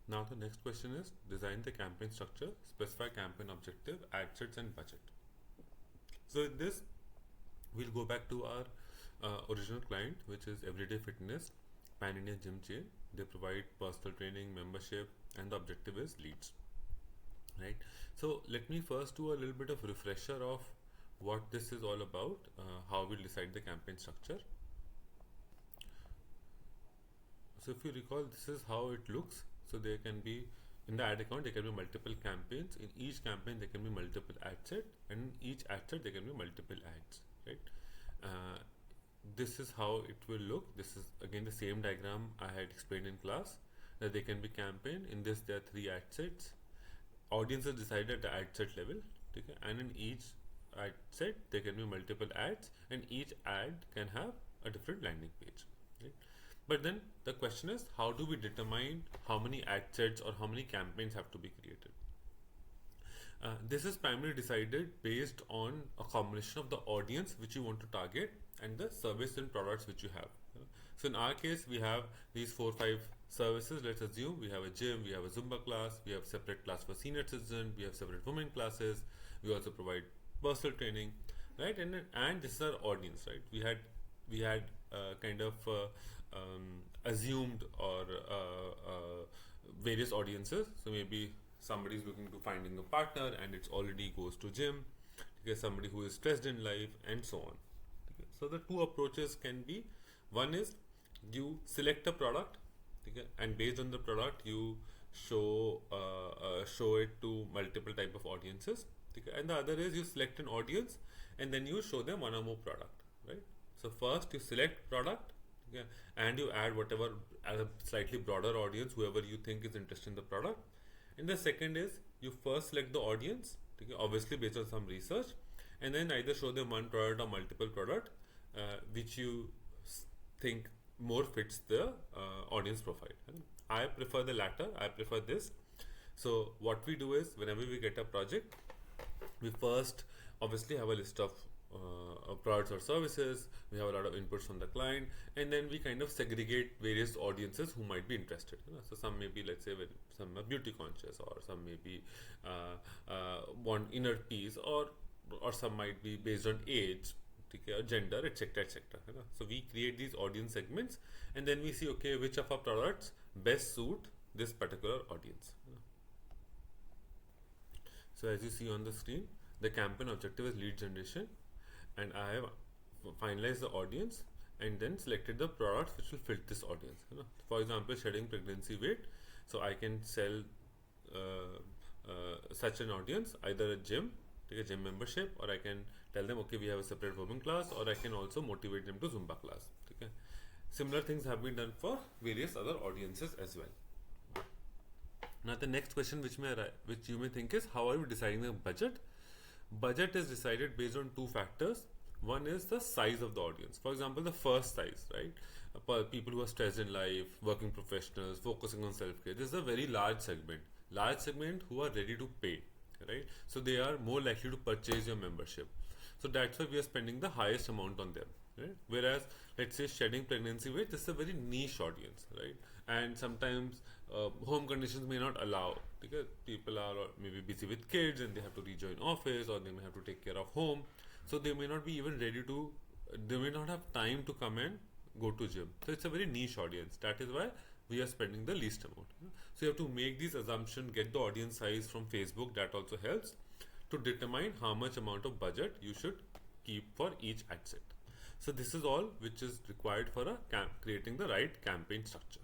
Now the next question is design the campaign structure, specify campaign objective, ad sets and budget. So in this we'll go back to our original client, which is Everyday Fitness, Pan India gym chain. They provide personal training, membership, and the objective is leads. Right. So let me first do a little bit of refresher of what this is all about, how we'll decide the campaign structure. So if you recall, this is how it looks. So there can be, in the ad account there can be multiple campaigns. In each campaign there can be multiple ad set, and in each ad set there can be multiple ads, right? This is how it will look. This is again the same diagram I had explained in class, that they can be campaign. In this there are 3 ad sets. Audience is decided at the ad set level, okay? And in each ad set there can be multiple ads, and each ad can have a different landing page, right? But then the question is, how do we determine how many ad sets or how many campaigns have to be created? This is primarily decided based on a combination of the audience which you want to target and the service and products which you have. So in our case, we have these 4-5 services. Let's assume we have a gym, we have a Zumba class, we have separate class for senior citizen, we have separate women classes, we also provide personal training, right? And this is our audience, right? We had kind of assumed or various audiences. So maybe somebody is looking to finding a partner and it's already goes to gym. Okay, somebody who is stressed in life and so on. Okay. So the 2 approaches can be, one is you select a product, okay, and based on the product you show it to multiple type of audiences, okay, and the other is you select an audience and then you show them one or more product, right? So first you select product, okay, and you add whatever as a slightly broader audience, whoever you think is interested in the product. And the second is you first select the audience, okay, obviously based on some research, and then either show them one product or multiple product which you think more fits the audience profile. I prefer the latter. I prefer this. So what we do is, whenever we get a project, we first obviously have a list of products or services. We have a lot of inputs from the client, and then we kind of segregate various audiences who might be interested. So some may be, let's say, some are beauty conscious, or some may be want inner peace, or some might be based on age, or gender, etc., etc. So we create these audience segments, and then we see, okay, which of our products best suit this particular audience. So as you see on the screen, the campaign objective is lead generation, and I have finalized the audience and then selected the products which will fit this audience. For example, shedding pregnancy weight. So I can sell such an audience, either a gym, take a gym membership, or I can tell them, okay, we have a separate women class, or I can also motivate them to Zumba class. Okay. Similar things have been done for various other audiences as well. Now the next question which you may think is, how are we deciding the budget? Budget is decided based on 2 factors. One is the size of the audience. For example, the first size, right? People who are stressed in life, working professionals, focusing on self-care. This is a very large segment who are ready to pay, right? So they are more likely to purchase your membership. So that's why we are spending the highest amount on them, right? Whereas, let's say, shedding pregnancy weight, this is a very niche audience, right? And sometimes home conditions may not allow, because people are maybe busy with kids and they have to rejoin office, or they may have to take care of home. So they may not be even ready to, they may not have time to come and go to gym. So it's a very niche audience. That is why we are spending the least amount. So you have to make these assumptions, get the audience size from Facebook. That also helps to determine how much amount of budget you should keep for each ad set. So this is all which is required for creating the right campaign structure.